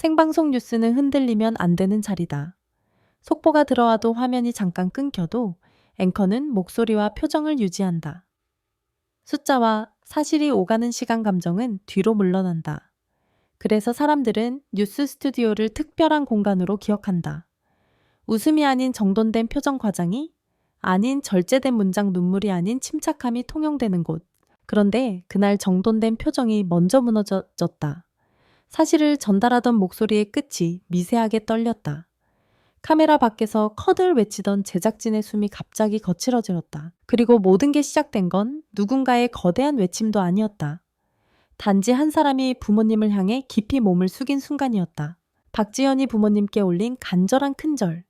생방송 뉴스는 흔들리면 안 되는 자리다. 속보가 들어와도 화면이 잠깐 끊겨도 앵커는 목소리와 표정을 유지한다. 숫자와 사실이 오가는 시간 감정은 뒤로 물러난다. 그래서 사람들은 뉴스 스튜디오를 특별한 공간으로 기억한다. 웃음이 아닌 정돈된 표정 과장이, 아닌 절제된 문장 눈물이 아닌 침착함이 통용되는 곳. 그런데 그날 정돈된 표정이 먼저 무너졌다. 사실을 전달하던 목소리의 끝이 미세하게 떨렸다. 카메라 밖에서 커들 외치던 제작진의 숨이 갑자기 거칠어졌다. 그리고 모든 게 시작된 건 누군가의 거대한 외침도 아니었다. 단지 한 사람이 부모님을 향해 깊이 몸을 숙인 순간이었다. 박지연이 부모님께 올린 간절한 큰절.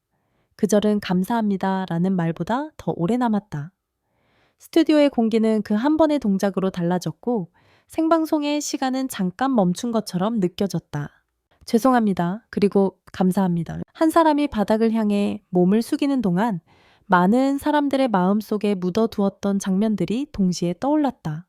그 절은 감사합니다 라는 말보다 더 오래 남았다. 스튜디오의 공기는 그 한 번의 동작으로 달라졌고 생방송의 시간은 잠깐 멈춘 것처럼 느껴졌다. 죄송합니다. 그리고 감사합니다. 한 사람이 바닥을 향해 몸을 숙이는 동안 많은 사람들의 마음속에 묻어두었던 장면들이 동시에 떠올랐다.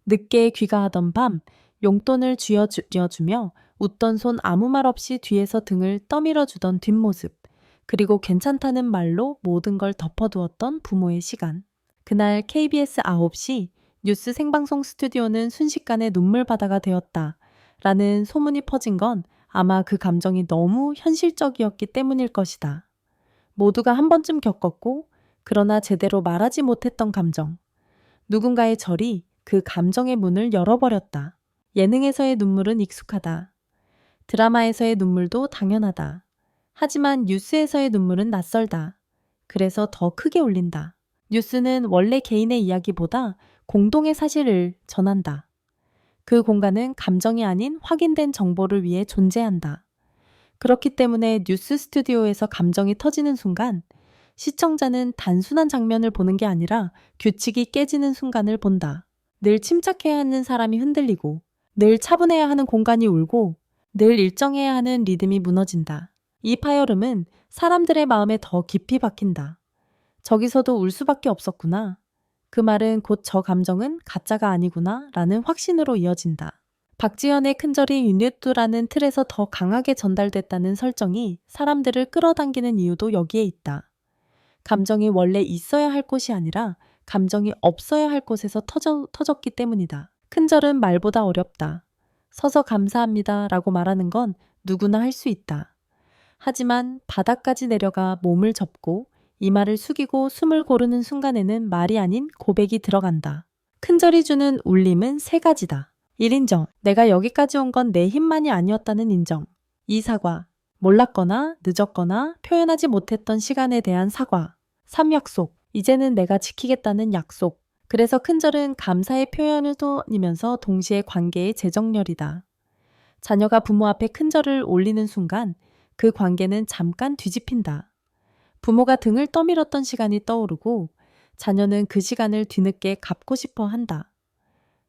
늦게 귀가하던 밤 용돈을 쥐어주며 웃던 손 아무 말 없이 뒤에서 등을 떠밀어주던 뒷모습, 그리고 괜찮다는 말로 모든 걸 덮어두었던 부모의 시간. 그날 KBS 9시 뉴스 생방송 스튜디오는 순식간에 눈물바다가 되었다 라는 소문이 퍼진 건 아마 그 감정이 너무 현실적이었기 때문일 것이다. 모두가 한 번쯤 겪었고 그러나 제대로 말하지 못했던 감정. 누군가의 절이 그 감정의 문을 열어버렸다. 예능에서의 눈물은 익숙하다. 드라마에서의 눈물도 당연하다. 하지만 뉴스에서의 눈물은 낯설다. 그래서 더 크게 울린다. 뉴스는 원래 개인의 이야기보다 공동의 사실을 전한다. 그 공간은 감정이 아닌 확인된 정보를 위해 존재한다. 그렇기 때문에 뉴스 스튜디오에서 감정이 터지는 순간 시청자는 단순한 장면을 보는 게 아니라 규칙이 깨지는 순간을 본다. 늘 침착해야 하는 사람이 흔들리고, 늘 차분해야 하는 공간이 울고, 늘 일정해야 하는 리듬이 무너진다. 이 파열음은 사람들의 마음에 더 깊이 박힌다. 저기서도 울 수밖에 없었구나. 그 말은 곧 저 감정은 가짜가 아니구나 라는 확신으로 이어진다. 박지연의 큰절이 유니뚜라는 틀에서 더 강하게 전달됐다는 설정이 사람들을 끌어당기는 이유도 여기에 있다. 감정이 원래 있어야 할 곳이 아니라 감정이 없어야 할 곳에서 터졌기 때문이다. 큰절은 말보다 어렵다. 서서 감사합니다 라고 말하는 건 누구나 할 수 있다. 하지만 바닥까지 내려가 몸을 접고 이마를 숙이고 숨을 고르는 순간에는 말이 아닌 고백이 들어간다. 큰절이 주는 울림은 세 가지다. 1인정. 내가 여기까지 온 건 내 힘만이 아니었다는 인정. 2. 사과. 몰랐거나 늦었거나 표현하지 못했던 시간에 대한 사과. 3. 약속. 이제는 내가 지키겠다는 약속. 그래서 큰절은 감사의 표현을 토니면서 동시에 관계의 재정렬이다. 자녀가 부모 앞에 큰절을 올리는 순간 그 관계는 잠깐 뒤집힌다. 부모가 등을 떠밀었던 시간이 떠오르고 자녀는 그 시간을 뒤늦게 갚고 싶어 한다.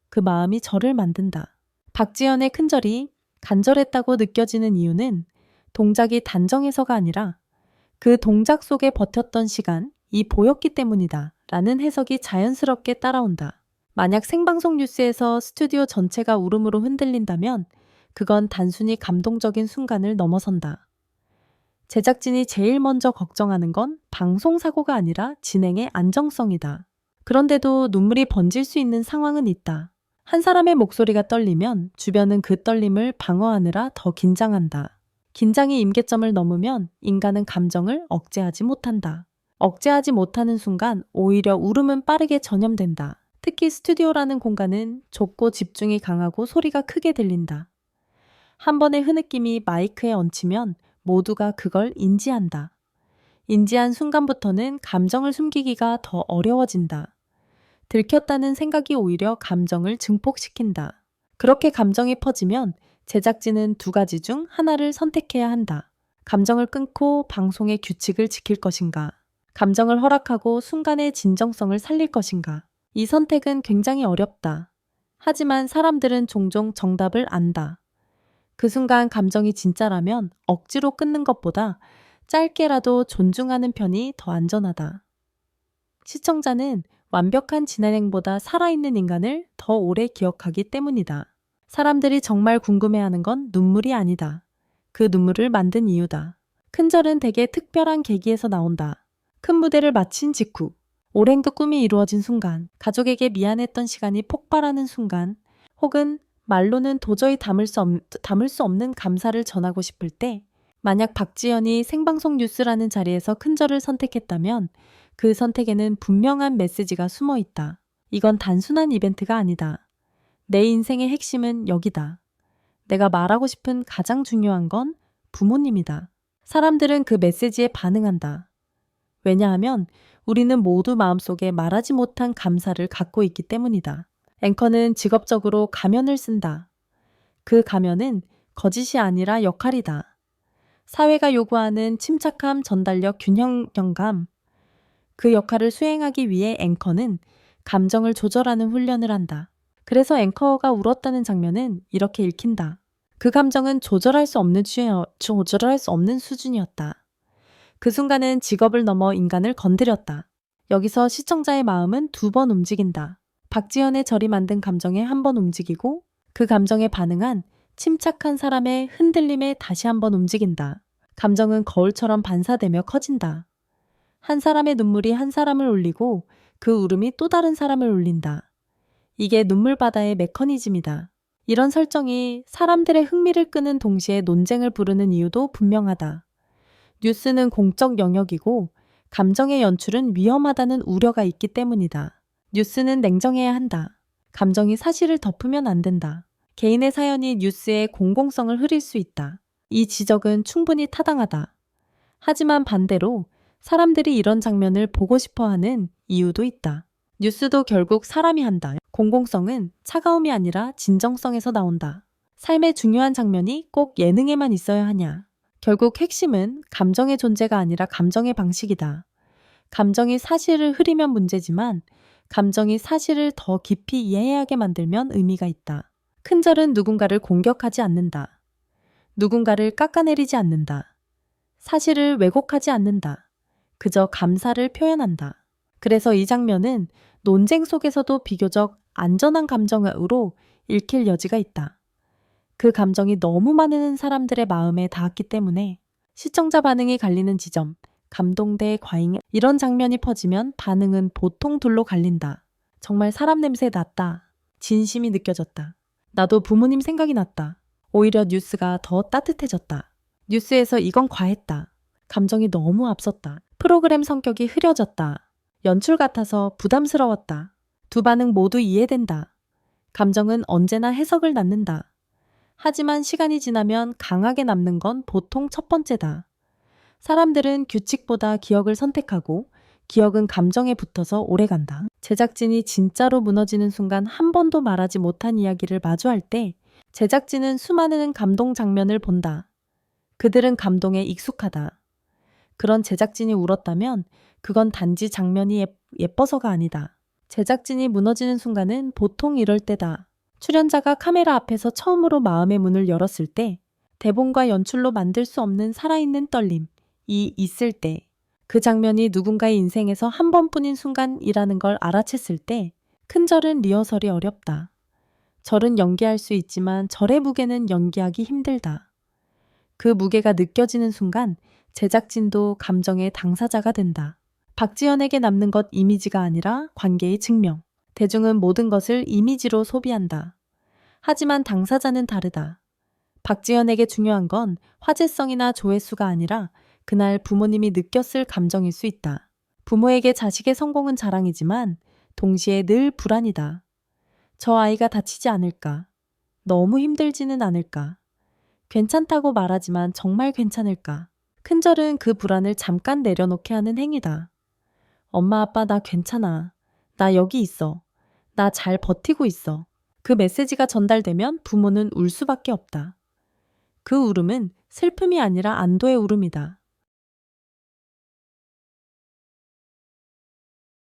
그 마음이 절을 만든다. 박지연의 큰절이 간절했다고 느껴지는 이유는 동작이 단정해서가 아니라 그 동작 속에 버텼던 시간이 보였기 때문이다 라는 해석이 자연스럽게 따라온다. 만약 생방송 뉴스에서 스튜디오 전체가 울음으로 흔들린다면 그건 단순히 감동적인 순간을 넘어선다. 제작진이 제일 먼저 걱정하는 건 방송사고가 아니라 진행의 안정성이다. 그런데도 눈물이 번질 수 있는 상황은 있다. 한 사람의 목소리가 떨리면 주변은 그 떨림을 방어하느라 더 긴장한다. 긴장이 임계점을 넘으면 인간은 감정을 억제하지 못한다. 억제하지 못하는 순간 오히려 울음은 빠르게 전염된다. 특히 스튜디오라는 공간은 좁고 집중이 강하고 소리가 크게 들린다. 한 번의 흐느낌이 마이크에 얹히면 모두가 그걸 인지한다. 인지한 순간부터는 감정을 숨기기가 더 어려워진다. 들켰다는 생각이 오히려 감정을 증폭시킨다. 그렇게 감정이 퍼지면 제작진은 두 가지 중 하나를 선택해야 한다. 감정을 끊고 방송의 규칙을 지킬 것인가? 감정을 허락하고 순간의 진정성을 살릴 것인가? 이 선택은 굉장히 어렵다. 하지만 사람들은 종종 정답을 안다. 그 순간 감정이 진짜라면 억지로 끊는 것보다 짧게라도 존중하는 편이 더 안전하다. 시청자는 완벽한 진행보다 살아있는 인간을 더 오래 기억하기 때문이다. 사람들이 정말 궁금해하는 건 눈물이 아니다. 그 눈물을 만든 이유다. 큰절은 대개 특별한 계기에서 나온다. 큰 무대를 마친 직후, 오랜 그 꿈이 이루어진 순간, 가족에게 미안했던 시간이 폭발하는 순간, 혹은 말로는 도저히 담을 수 없는 감사를 전하고 싶을 때, 만약 박지연이 생방송 뉴스라는 자리에서 큰절을 선택했다면 그 선택에는 분명한 메시지가 숨어 있다. 이건 단순한 이벤트가 아니다. 내 인생의 핵심은 여기다. 내가 말하고 싶은 가장 중요한 건 부모님이다. 사람들은 그 메시지에 반응한다. 왜냐하면 우리는 모두 마음속에 말하지 못한 감사를 갖고 있기 때문이다. 앵커는 직업적으로 가면을 쓴다. 그 가면은 거짓이 아니라 역할이다. 사회가 요구하는 침착함, 전달력, 균형감. 그 역할을 수행하기 위해 앵커는 감정을 조절하는 훈련을 한다. 그래서 앵커가 울었다는 장면은 이렇게 읽힌다. 그 감정은 조절할 수 없는 수준이었다. 그 순간은 직업을 넘어 인간을 건드렸다. 여기서 시청자의 마음은 2번 움직인다. 박지연의 절이 만든 감정에 한 번 움직이고 그 감정에 반응한 침착한 사람의 흔들림에 다시 한 번 움직인다. 감정은 거울처럼 반사되며 커진다. 한 사람의 눈물이 한 사람을 울리고 그 울음이 또 다른 사람을 울린다. 이게 눈물바다의 메커니즘이다. 이런 설정이 사람들의 흥미를 끄는 동시에 논쟁을 부르는 이유도 분명하다. 뉴스는 공적 영역이고 감정의 연출은 위험하다는 우려가 있기 때문이다. 뉴스는 냉정해야 한다. 감정이 사실을 덮으면 안 된다. 개인의 사연이 뉴스의 공공성을 흐릴 수 있다. 이 지적은 충분히 타당하다. 하지만 반대로 사람들이 이런 장면을 보고 싶어 하는 이유도 있다. 뉴스도 결국 사람이 한다. 공공성은 차가움이 아니라 진정성에서 나온다. 삶의 중요한 장면이 꼭 예능에만 있어야 하냐. 결국 핵심은 감정의 존재가 아니라 감정의 방식이다. 감정이 사실을 흐리면 문제지만 감정이 사실을 더 깊이 이해하게 만들면 의미가 있다. 큰절은 누군가를 공격하지 않는다. 누군가를 깎아내리지 않는다. 사실을 왜곡하지 않는다. 그저 감사를 표현한다. 그래서 이 장면은 논쟁 속에서도 비교적 안전한 감정으로 읽힐 여지가 있다. 그 감정이 너무 많은 사람들의 마음에 닿았기 때문에 시청자 반응이 갈리는 지점, 감동 대 과잉, 이런 장면이 퍼지면 반응은 보통 둘로 갈린다. 정말 사람 냄새 났다. 진심이 느껴졌다. 나도 부모님 생각이 났다. 오히려 뉴스가 더 따뜻해졌다. 뉴스에서 이건 과했다. 감정이 너무 앞섰다. 프로그램 성격이 흐려졌다. 연출 같아서 부담스러웠다. 두 반응 모두 이해된다. 감정은 언제나 해석을 낳는다. 하지만 시간이 지나면 강하게 남는 건 보통 첫 번째다. 사람들은 규칙보다 기억을 선택하고 기억은 감정에 붙어서 오래간다. 제작진이 진짜로 무너지는 순간 한 번도 말하지 못한 이야기를 마주할 때 제작진은 수많은 감동 장면을 본다. 그들은 감동에 익숙하다. 그런 제작진이 울었다면 그건 단지 장면이 예뻐서가 아니다. 제작진이 무너지는 순간은 보통 이럴 때다. 출연자가 카메라 앞에서 처음으로 마음의 문을 열었을 때, 대본과 연출로 만들 수 없는 살아있는 떨림이 있을 때, 그 장면이 누군가의 인생에서 한 번뿐인 순간이라는 걸 알아챘을 때, 큰절은 리허설이 어렵다. 절은 연기할 수 있지만 절의 무게는 연기하기 힘들다. 그 무게가 느껴지는 순간 제작진도 감정의 당사자가 된다. 박지연에게 남는 것 이미지가 아니라 관계의 증명. 대중은 모든 것을 이미지로 소비한다. 하지만 당사자는 다르다. 박지연에게 중요한 건 화제성이나 조회수가 아니라 그날 부모님이 느꼈을 감정일 수 있다. 부모에게 자식의 성공은 자랑이지만 동시에 늘 불안이다. 저 아이가 다치지 않을까? 너무 힘들지는 않을까? 괜찮다고 말하지만 정말 괜찮을까? 큰절은 그 불안을 잠깐 내려놓게 하는 행위다. 엄마, 아빠, 나 괜찮아. 나 여기 있어. 나 잘 버티고 있어. 그 메시지가 전달되면 부모는 울 수밖에 없다. 그 울음은 슬픔이 아니라 안도의 울음이다.